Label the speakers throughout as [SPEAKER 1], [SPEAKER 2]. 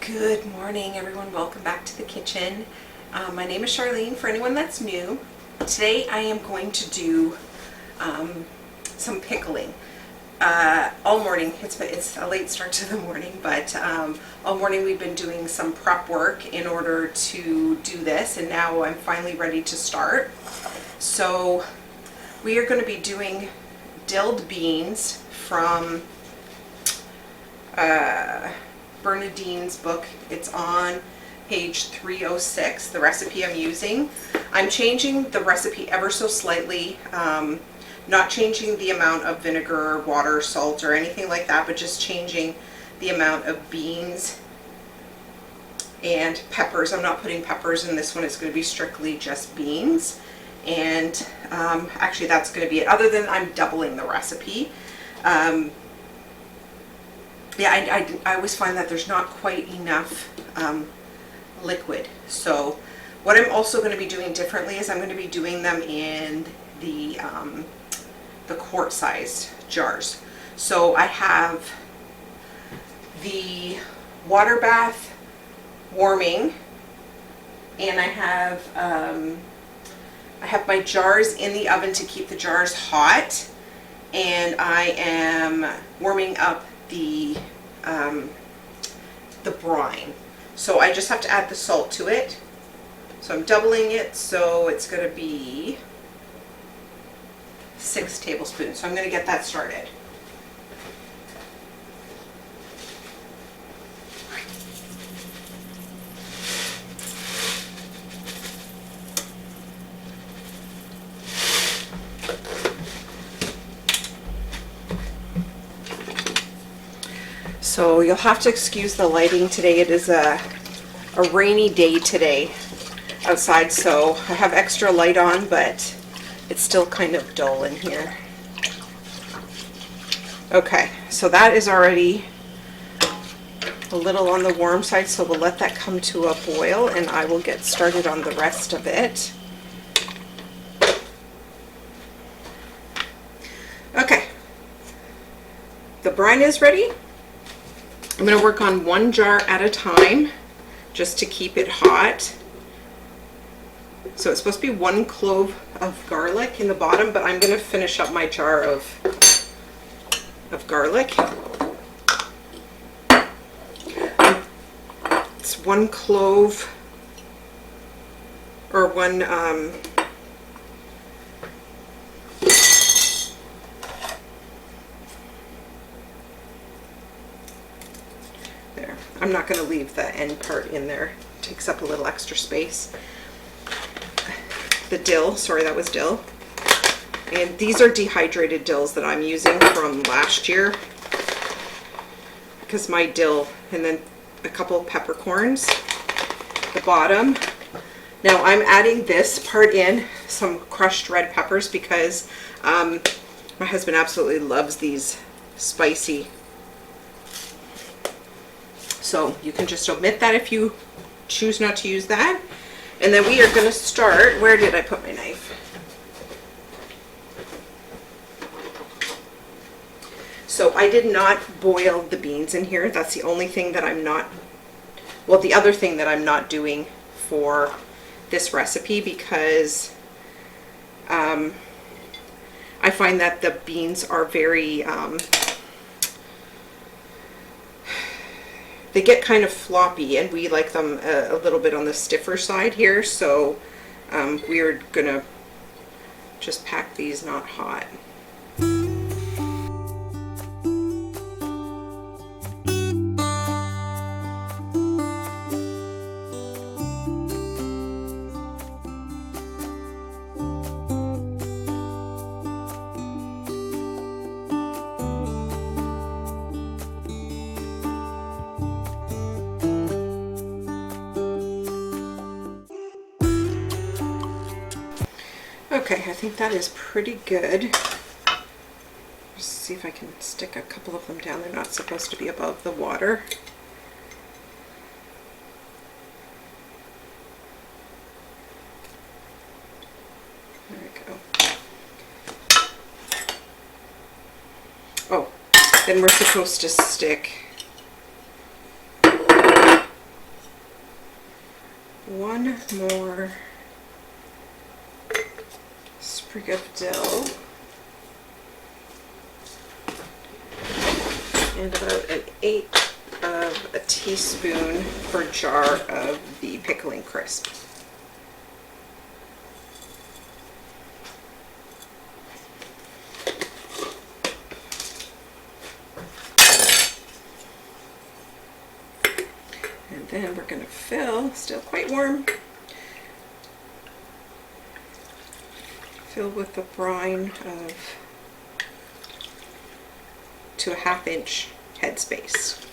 [SPEAKER 1] Good morning, everyone. Welcome back to the kitchen. My name is Charlene, for anyone that's new. Today I am going to do some pickling. All morning, it's a late start to the morning, but all morning we've been doing some prep work in order to do this, and now I'm finally ready to start. So we are going to be doing dilled beans from Bernadine's book. It's on page 306, the recipe I'm using. I'm changing the recipe ever so slightly, not changing the amount of vinegar, water, salt, or anything like that, but just changing the amount of beans and peppers. I'm not putting peppers in this one. It's going to be strictly just beans, and actually that's going to be it, other than I'm doubling the recipe. Yeah, I always find that there's not quite enough liquid. So what I'm also going to be doing differently is I'm going to be doing them in the quart-sized jars. So I have the water bath warming, and I have my jars in the oven to keep the jars hot, and I am warming up the brine. So I just have to add the salt to it. So I'm doubling it, so it's going to be 6 tablespoons. So I'm going to get that started. So you'll have to excuse the lighting today. It is a rainy day today outside, so I have extra light on, but it's still kind of dull in here. Okay, so that is already a little on the warm side, so we'll let that come to a boil and I will get started on the rest of it. Okay, the brine is ready. I'm going to work on 1 jar at a time just to keep it hot. So it's supposed to be 1 clove of garlic in the bottom, but I'm going to finish up my jar of garlic. It's 1 clove, or 1 there. I'm not going to leave the end part in there. It takes up a little extra space. The dill, sorry, that was dill. And these are dehydrated dills that I'm using from last year, because my dill, and then a couple of peppercorns at the bottom. Now I'm adding this part in, some crushed red peppers, because my husband absolutely loves these spicy. So you can just omit that if you choose not to use that. And then we are going to start, where did I put my knife? So I did not boil the beans in here. That's the only thing that I'm not, well, the other thing that I'm not doing for this recipe, because I find that the beans are very, they get kind of floppy, and we like them a little bit on the stiffer side here, so we're gonna just pack these not hot. Okay, I think that is pretty good. Just see if I can stick a couple of them down. They're not supposed to be above the water. There we go. Oh, then we're supposed to stick one more sprig of dill and about an eighth of a teaspoon per jar of the pickling crisp. And then we're going to fill, still quite warm, fill with the brine of to a 1/2 inch headspace.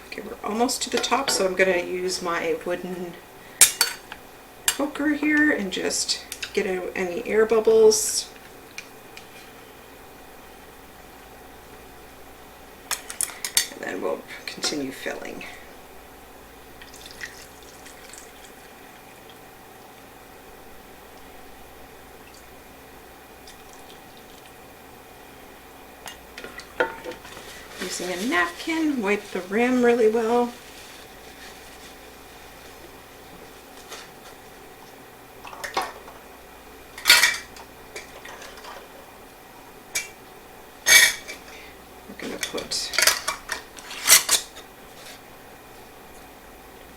[SPEAKER 1] Okay, we're almost to the top, so I'm going to use my wooden poker here and just get out any air bubbles. And then we'll continue filling. Using a napkin, wipe the rim really well. We're going to put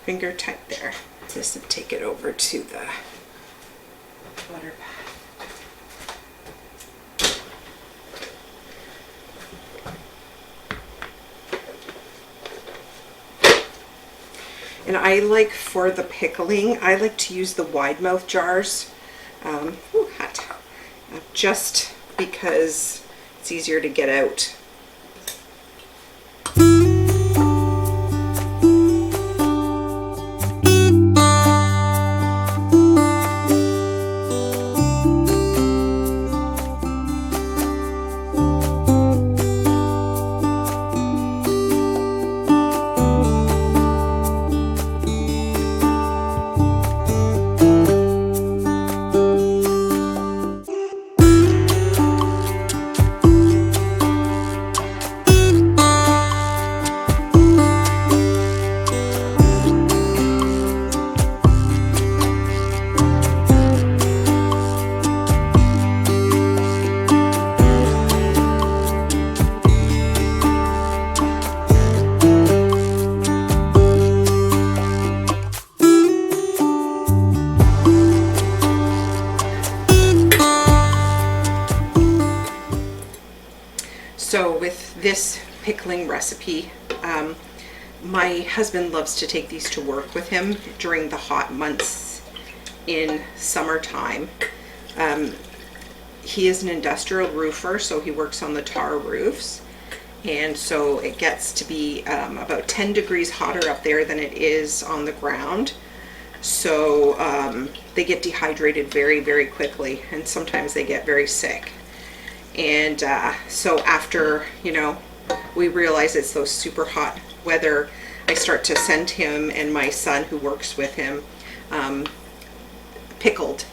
[SPEAKER 1] finger tight there. This and take it over to the butter pad. And I like, for the pickling, I like to use the wide mouth jars, hot, just because it's easier to get out. So with this pickling recipe, my husband loves to take these to work with him during the hot months in summertime. He is an industrial roofer, so he works on the tar roofs, and so it gets to be about 10 degrees hotter up there than it is on the ground. So they get dehydrated very, very quickly, and sometimes they get very sick. And so after, we realize it's those super hot weather, I start to send him and my son who works with him pickled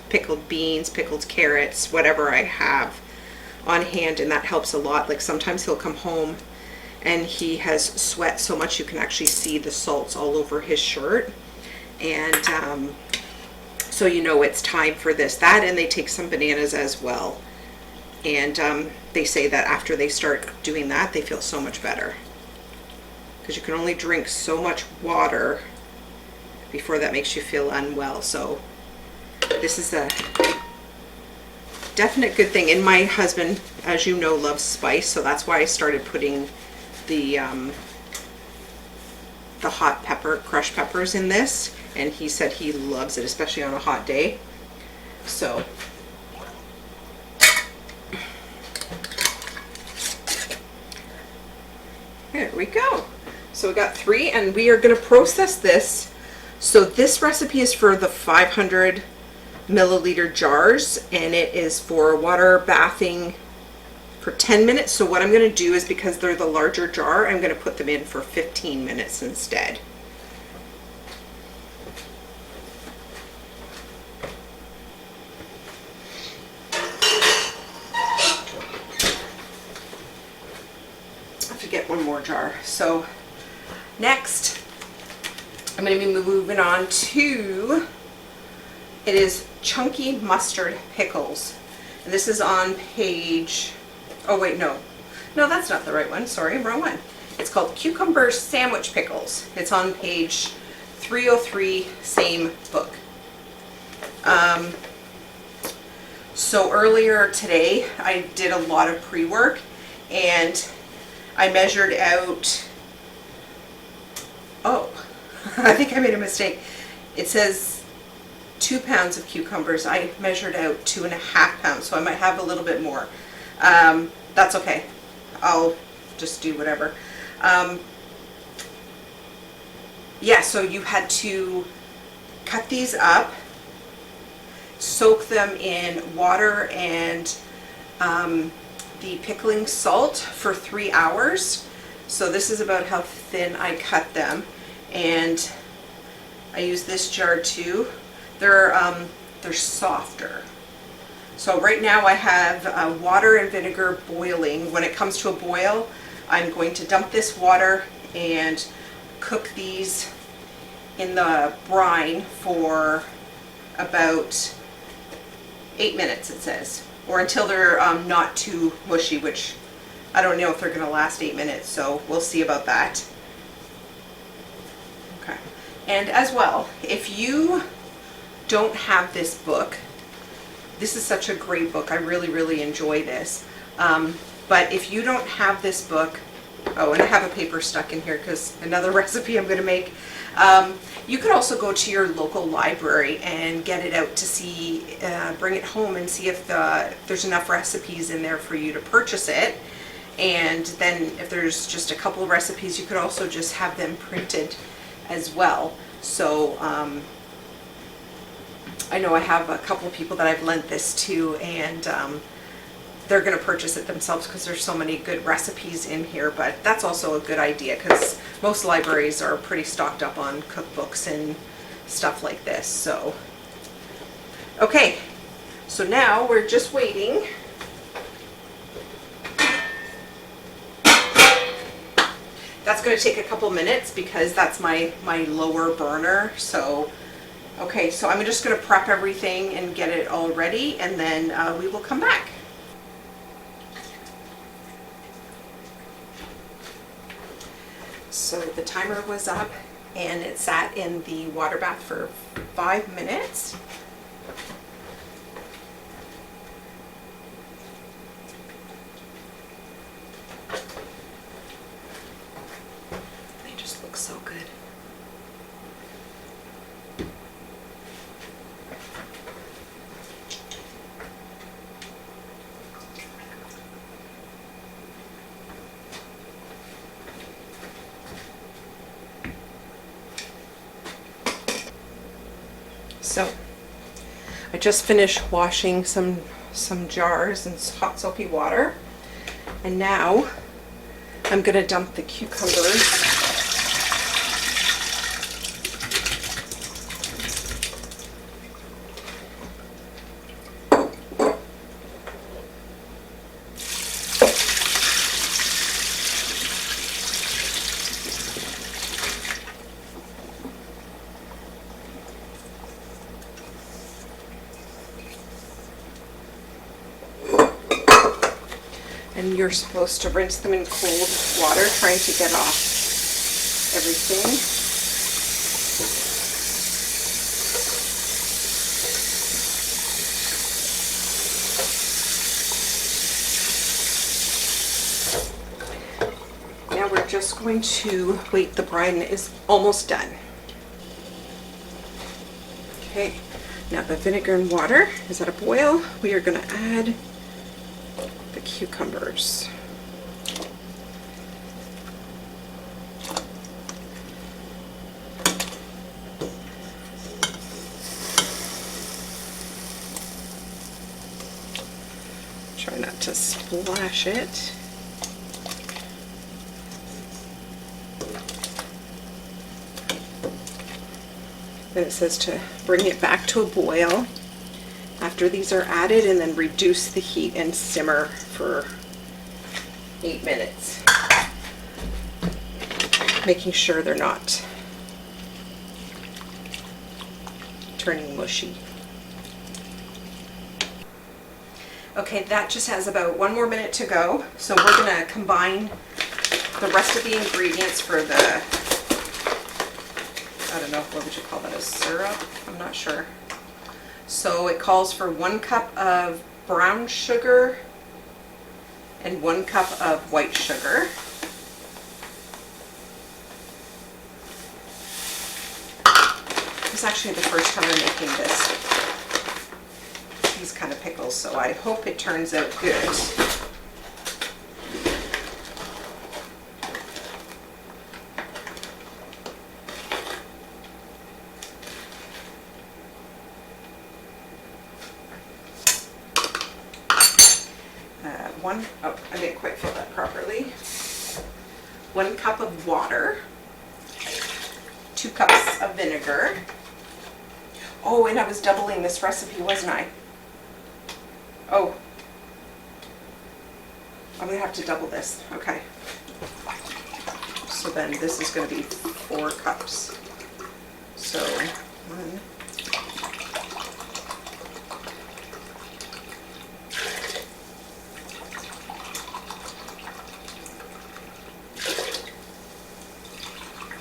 [SPEAKER 1] beans, pickled carrots, whatever I have on hand, and that helps a lot. Like sometimes he'll come home and he has sweat so much you can actually see the salts all over his shirt, and so it's time for this, that, and they take some bananas as well. And they say that after they start doing that, they feel so much better, because you can only drink so much water before that makes you feel unwell. So this is a definite good thing. And my husband, as you know, loves spice, so that's why I started putting the hot pepper, crushed peppers in this, and he said he loves it, especially on a hot day. So there we go. So we got 3, and we are going to process this. So this recipe is for the 500 milliliter jars, and it is for water bathing for 10 minutes. So what I'm going to do is, because they're the larger jar, I'm going to put them in for 15 minutes instead. get one more jar. So next, I'm going to be moving on to, it is chunky mustard pickles. And this is on page, oh wait, no, that's not the right one. Sorry, wrong one. It's called Cucumber Sandwich Pickles. It's on page 303, same book. So earlier today, I did a lot of pre-work, and I measured out, oh, I think I made a mistake. It says 2 pounds of cucumbers. I measured out 2.5 pounds, so I might have a little bit more. That's okay. I'll just do whatever. Yeah, so you had to cut these up, soak them in water and the pickling salt for 3 hours. So this is about how thin I cut them, and I use this jar too. They're softer. So right now I have water and vinegar boiling. When it comes to a boil, I'm going to dump this water and cook these in the brine for about 8 minutes, it says, or until they're not too mushy, which I don't know if they're going to last 8 minutes, so we'll see about that. Okay. And as well, if you don't have this book, this is such a great book. I really, really enjoy this. But if you don't have this book, oh, and I have a paper stuck in here because another recipe I'm going to make. You could also go to your local library and get it out to see, bring it home and see if there's enough recipes in there for you to purchase it. And then if there's just a couple of recipes, you could also just have them printed as well. So I know I have a couple of people that I've lent this to, and they're going to purchase it themselves because there's so many good recipes in here. But that's also a good idea because most libraries are pretty stocked up on cookbooks and stuff like this. So, okay, so now we're just waiting. That's going to take a couple minutes because that's my lower burner. So, okay, so I'm just going to prep everything and get it all ready, and then we will come back. So the timer was up and it sat in the water bath for 5 minutes. They just look so good. So I just finished washing some jars in hot soapy water, and now I'm going to dump the cucumbers . And you're supposed to rinse them in cold water, trying to get off everything. Now we're just going to wait. The brine is almost done. Okay, now the vinegar and water is at a boil. We are going to add the cucumbers. Try not to splash it. Then it says to bring it back to a boil after these are added, and then reduce the heat and simmer for 8 minutes. making sure they're not turning mushy. Okay, that just has about 1 more minute to go. So we're gonna combine the rest of the ingredients for the, I don't know, what would you call that, a syrup? I'm not sure. So it calls for 1 cup of brown sugar and 1 cup of white sugar. This is actually the first time I'm making these kind of pickles, so I hope it turns out good. Oh, I didn't quite fill that properly. 1 cup of water, 2 cups of vinegar. Oh, and I was doubling this recipe, wasn't I? Oh, I'm gonna have to double this. Okay. So then this is gonna be 4 cups. So 1.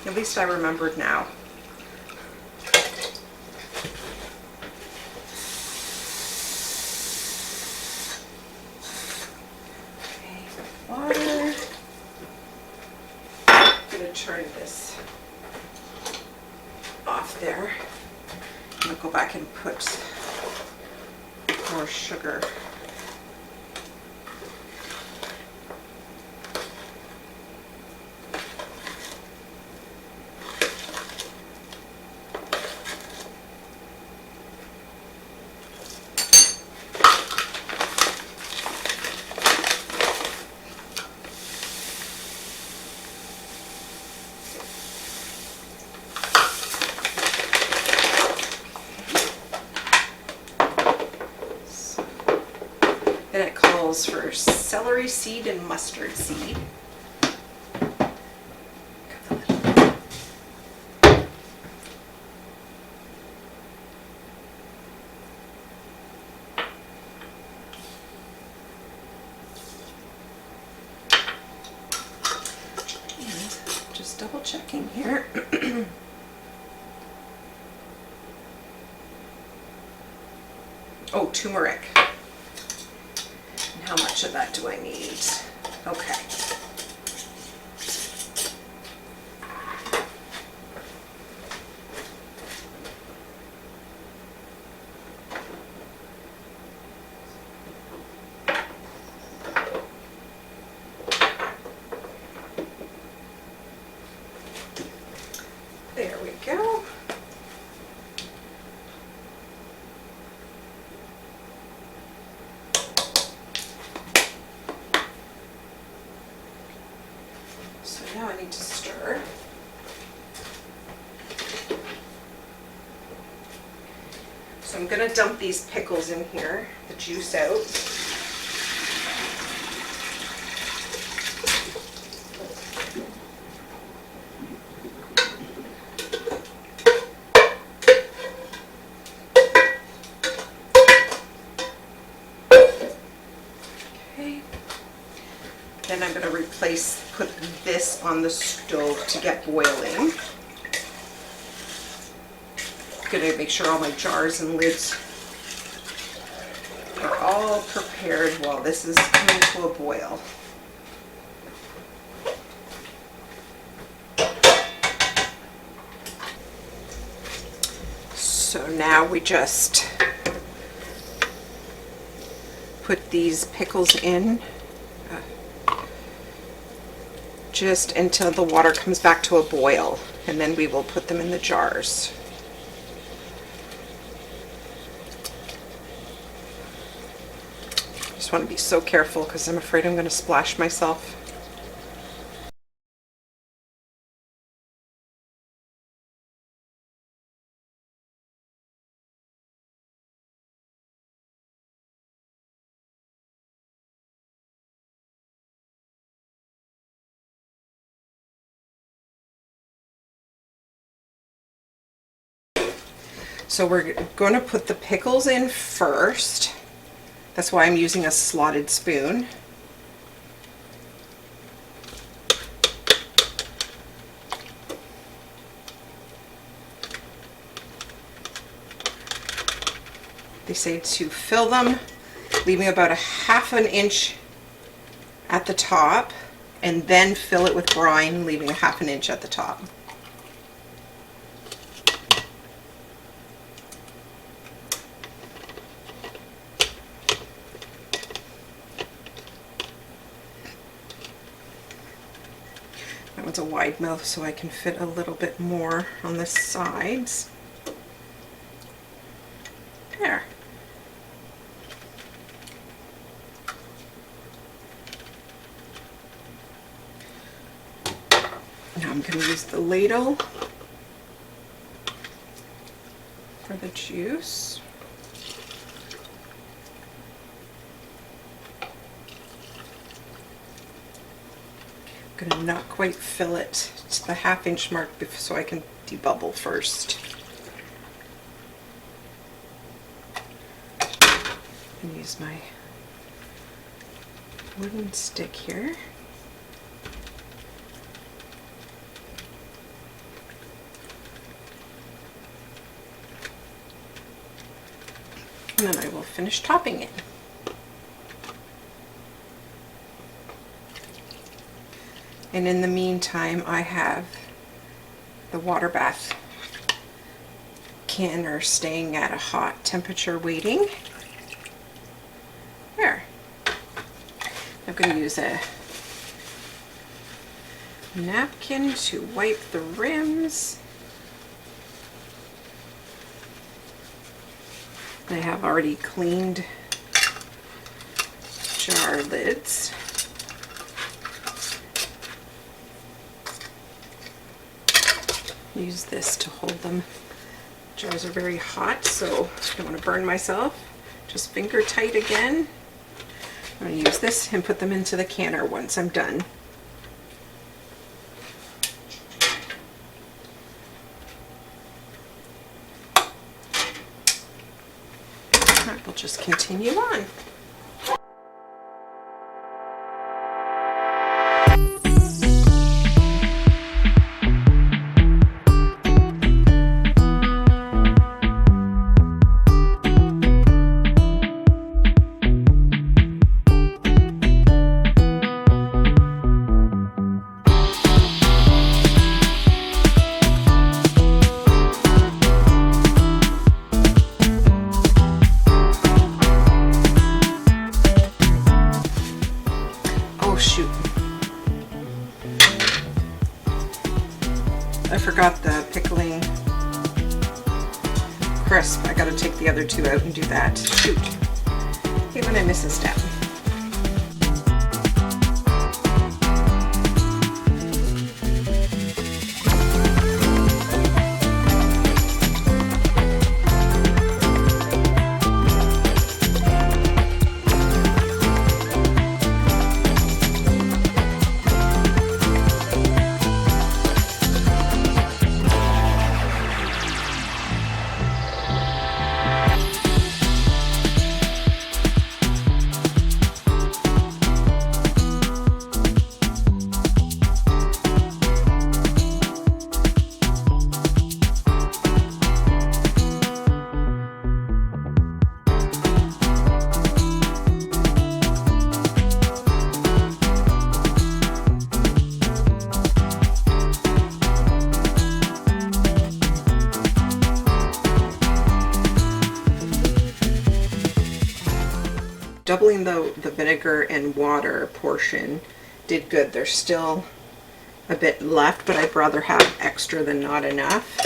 [SPEAKER 1] At least I remembered now. Okay, water. I'm gonna turn this off there. I'll go back and put more sugar. Then it calls for celery seed and mustard seed. And just double checking here. Oh, turmeric. How much of that do I need? Okay. There we go. So now I need to stir. So I'm going to dump these pickles in here, the juice out. Okay. Then I'm going to put this on the stove to get boiling. I'm going to make sure all my jars and lids are all prepared while this is coming to a boil. So now we just put these pickles in just until the water comes back to a boil, and then we will put them in the jars. Just want to be so careful because I'm afraid I'm going to splash myself. So we're going to put the pickles in first. That's why I'm using a slotted spoon. They say to fill them, leaving about a ½ inch at the top, and then fill it with brine, leaving a ½ inch at the top. That one's a wide mouth, so I can fit a little bit more on the sides. There. Now I'm going to use the ladle for the juice. I'm going to not quite fill it to the ½ inch mark so I can debubble first. And use my wooden stick here. And then I will finish topping it. And in the meantime, I have the water bath canner staying at a hot temperature waiting. There. I'm going to use a napkin to wipe the rims. I have already cleaned jar lids. Use this to hold them. Jars are very hot, so I don't want to burn myself. Just finger tight again. I'm going to use this and put them into the canner once I'm done. We'll just continue on. I forgot the pickling crisp. I gotta take the other two out and do that. Shoot. Hate when I miss a step. Doubling the vinegar and water portion did good. There's still a bit left, but I'd rather have extra than not enough.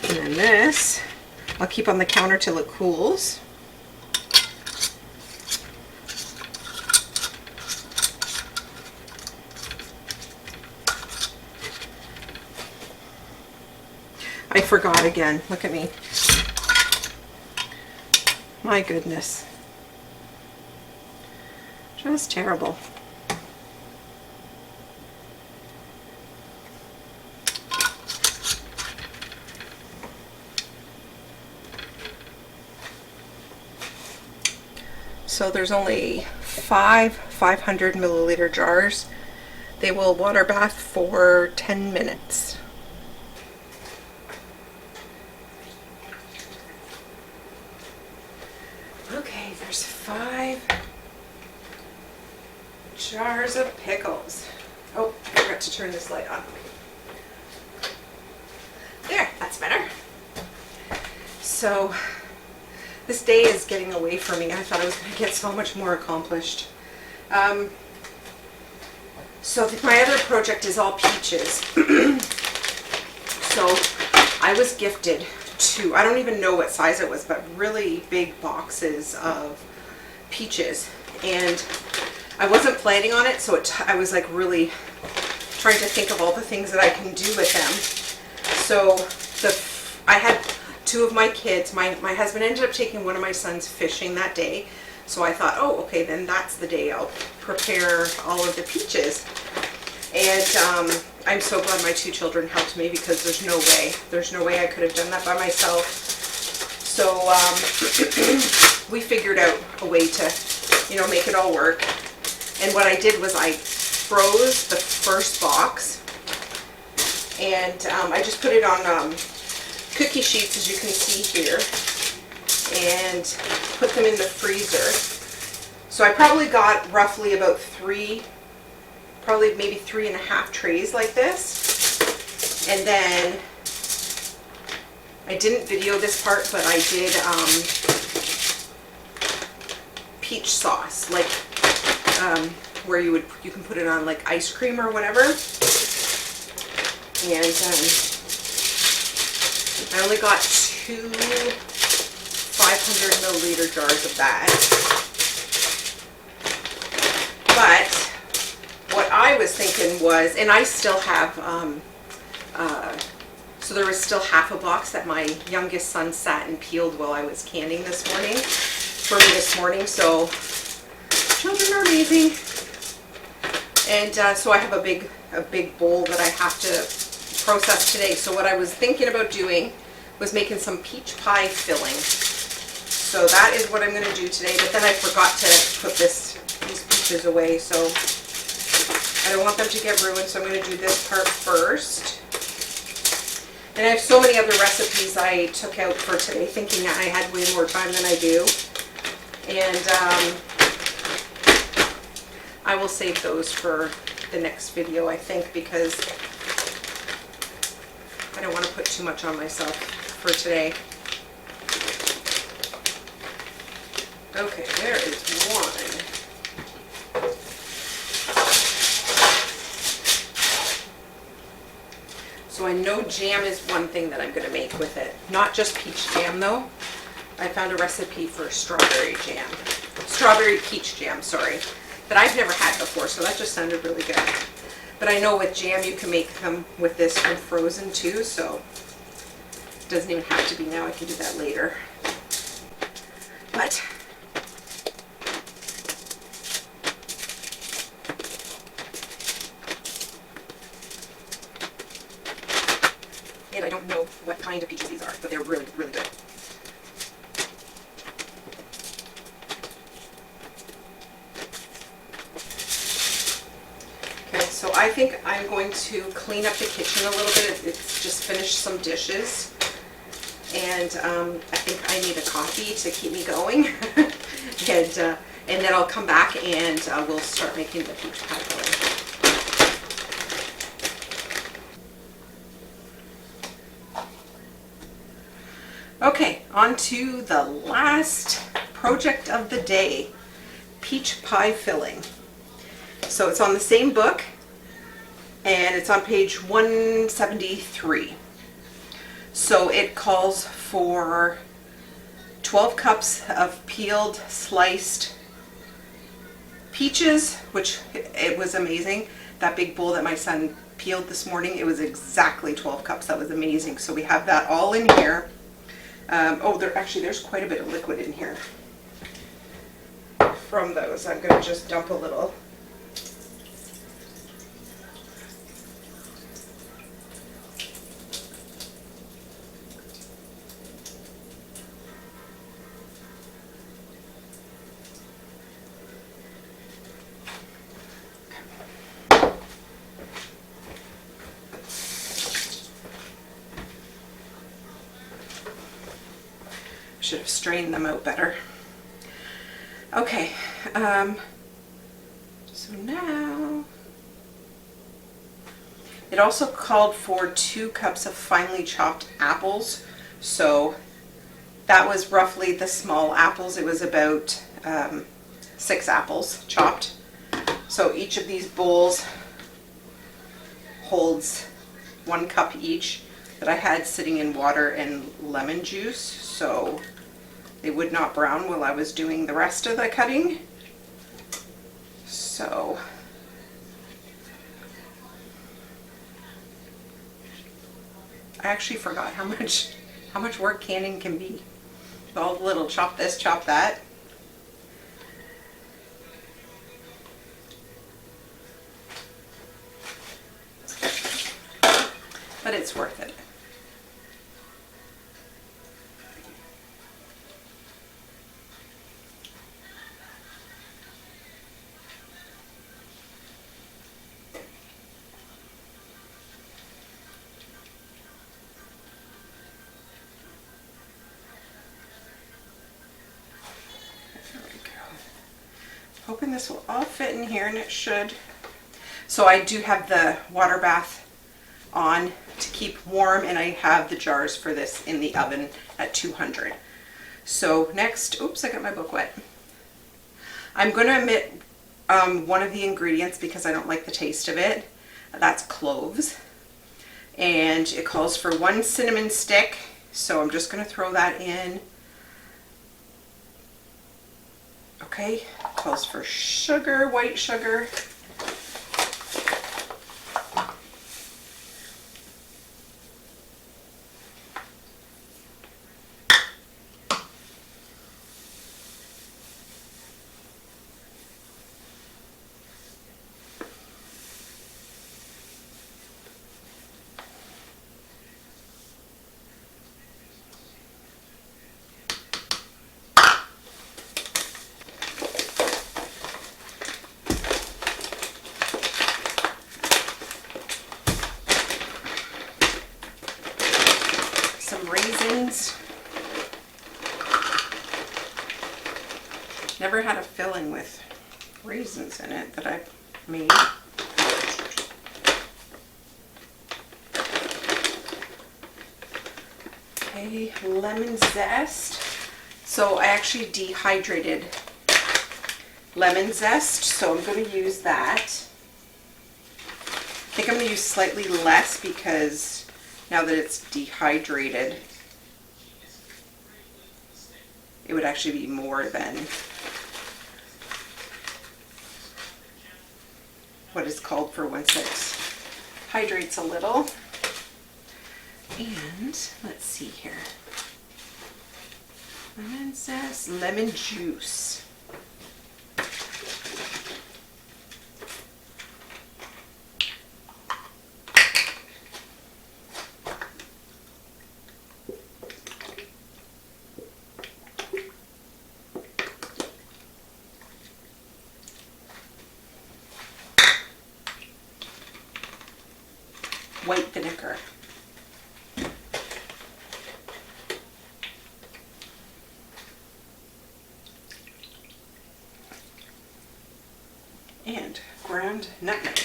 [SPEAKER 1] And then this, I'll keep on the counter till it cools. I forgot again. Look at me. My goodness. Just terrible. So there's only 500 milliliter jars. They will water bath for 10 minutes. Okay, there's 5 jars of pickles. Oh, I forgot to turn this light on. There, that's better. So this day is getting away from me. I thought I was going to get so much more accomplished. So my other project is all peaches. So I was gifted 2, I don't even know what size it was, but really big boxes of peaches. And I wasn't planning on it, so I was like really trying to think of all the things that I can do with them. So I had 2 of my kids. My husband ended up taking one of my sons fishing that day. So I thought, oh, okay, then that's the day I'll prepare all of the peaches. And I'm so glad my 2 children helped me, because there's no way I could have done that by myself. So we figured out a way to, make it all work. And what I did was I froze the first box, and I just put it on cookie sheets, as you can see here, and put them in the freezer. So I probably got roughly about 3, probably maybe 3.5 trays like this. And then I didn't video this part, but I did peach sauce, like where you can put it on like ice cream or whatever. And I only got 2 500 milliliter jars of that. But what I was thinking was, and I still have, so there was still half a box that my youngest son sat and peeled while I was canning this morning, for me this morning. So children are amazing. And so I have a big bowl that I have to process today. So what I was thinking about doing was making some peach pie filling. So that is what I'm going to do today. But then I forgot to put these peaches away, so I don't want them to get ruined. So I'm going to do this part first. And I have so many other recipes I took out for today, thinking I had way more time than I do. And I will save those for the next video, I think, because I don't want to put too much on myself for today. Okay, there is one. So I know jam is one thing that I'm going to make with it. Not just peach jam, though. I found a recipe for strawberry jam. Strawberry peach jam, sorry. That I've never had before, so that just sounded really good. But I know with jam you can make them with this from frozen too, so it doesn't even have to be now. I can do that later. But and I don't know what kind of peaches these are, but they're really, really good. So I think I'm going to clean up the kitchen a little bit. It's just finished some dishes, and I think I need a coffee to keep me going. and then I'll come back and we'll start making the peach pie filling. Okay, on to the last project of the day, peach pie filling. So it's on the same book, and it's on page 173. So it calls for 12 cups of peeled, sliced peaches, which it was amazing. That big bowl that my son peeled this morning, it was exactly 12 cups. That was amazing. So we have that all in here. There's quite a bit of liquid in here from those. I'm going to just dump a little. should have strained them out better. Okay, so now, it also called for 2 cups of finely chopped apples. So that was roughly the small apples. It was about 6 apples chopped. So each of these bowls holds 1 cup each that I had sitting in water and lemon juice, so they would not brown while I was doing the rest of the cutting. So I actually forgot how much work canning can be. All the little chop this, chop that. But it's worth it. Hoping this will all fit in here, and it should. So I do have the water bath on to keep warm, and I have the jars for this in the oven at 200. So next, oops, I got my book wet. I'm going to omit one of the ingredients because I don't like the taste of it. That's cloves. And it calls for 1 cinnamon stick, so I'm just going to throw that in. Okay, calls for sugar, white sugar. Raisins. Never had a filling with raisins in it that I've made. Okay, lemon zest. So I actually dehydrated lemon zest, so I'm going to use that. I think I'm going to use slightly less because now that it's dehydrated, it would actually be more than what is called for once it hydrates a little. And let's see here. Lemon zest, lemon juice. White vinegar. And ground nutmeg.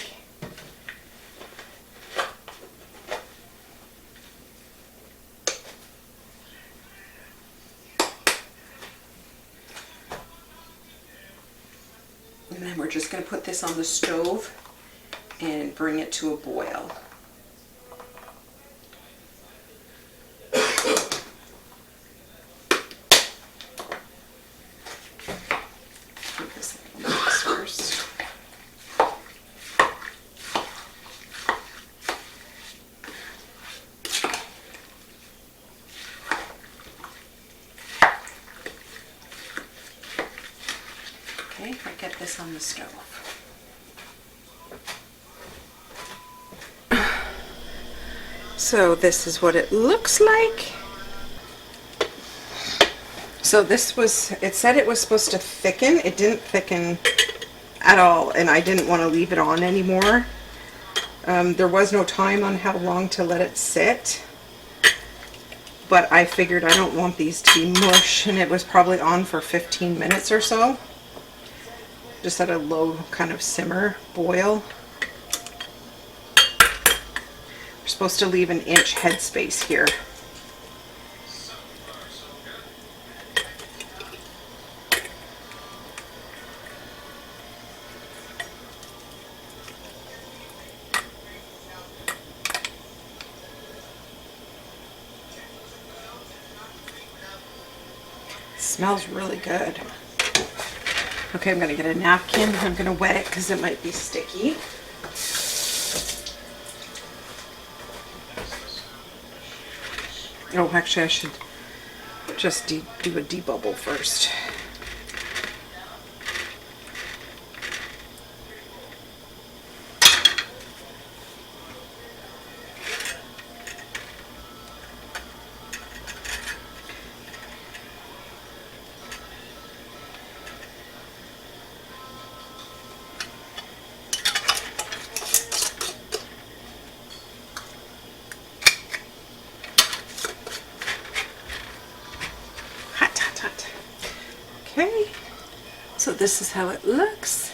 [SPEAKER 1] And then we're just going to put this on the stove and bring it to a boil. Okay, I'll get this on the stove. So this is what it looks like. So this was, it said it was supposed to thicken. It didn't thicken at all, and I didn't want to leave it on anymore. There was no time on how long to let it sit, but I figured I don't want these to be mush, and it was probably on for 15 minutes or so. Just at a low kind of simmer boil. We're supposed to leave an inch headspace here. Smells really good. Okay, I'm gonna get a napkin. I'm gonna wet it because it might be sticky. Oh, actually I should just do a debubble first. Okay, so this is how it looks.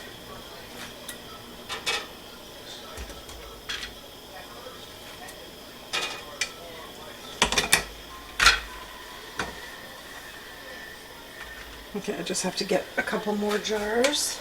[SPEAKER 1] Okay, I just have to get a couple more jars.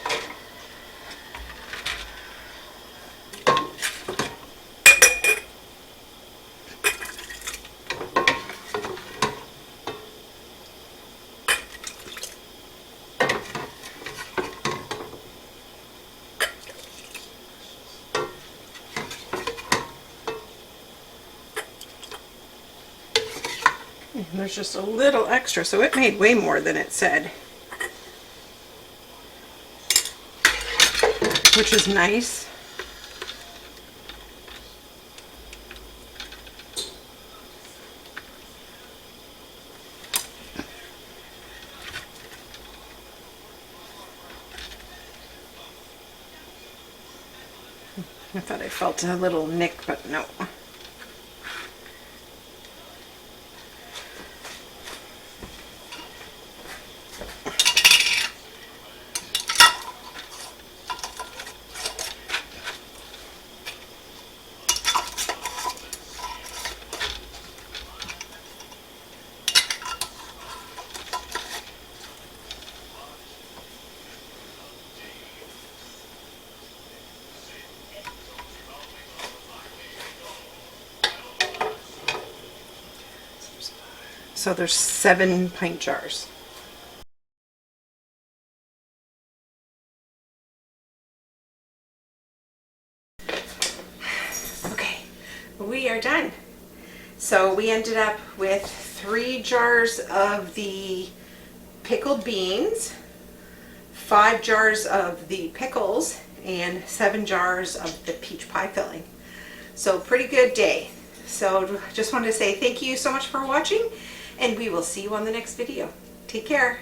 [SPEAKER 1] And there's just a little extra, so it made way more than it said, which is nice. I thought I felt a little nick, but no. So there's 7 pint jars. Okay, we are done. So we ended up with 3 jars of the pickled beans, 5 jars of the pickles, and 7 jars of the peach pie filling. So pretty good day. So just wanted to say thank you so much for watching, and we will see you on the next video. Take care.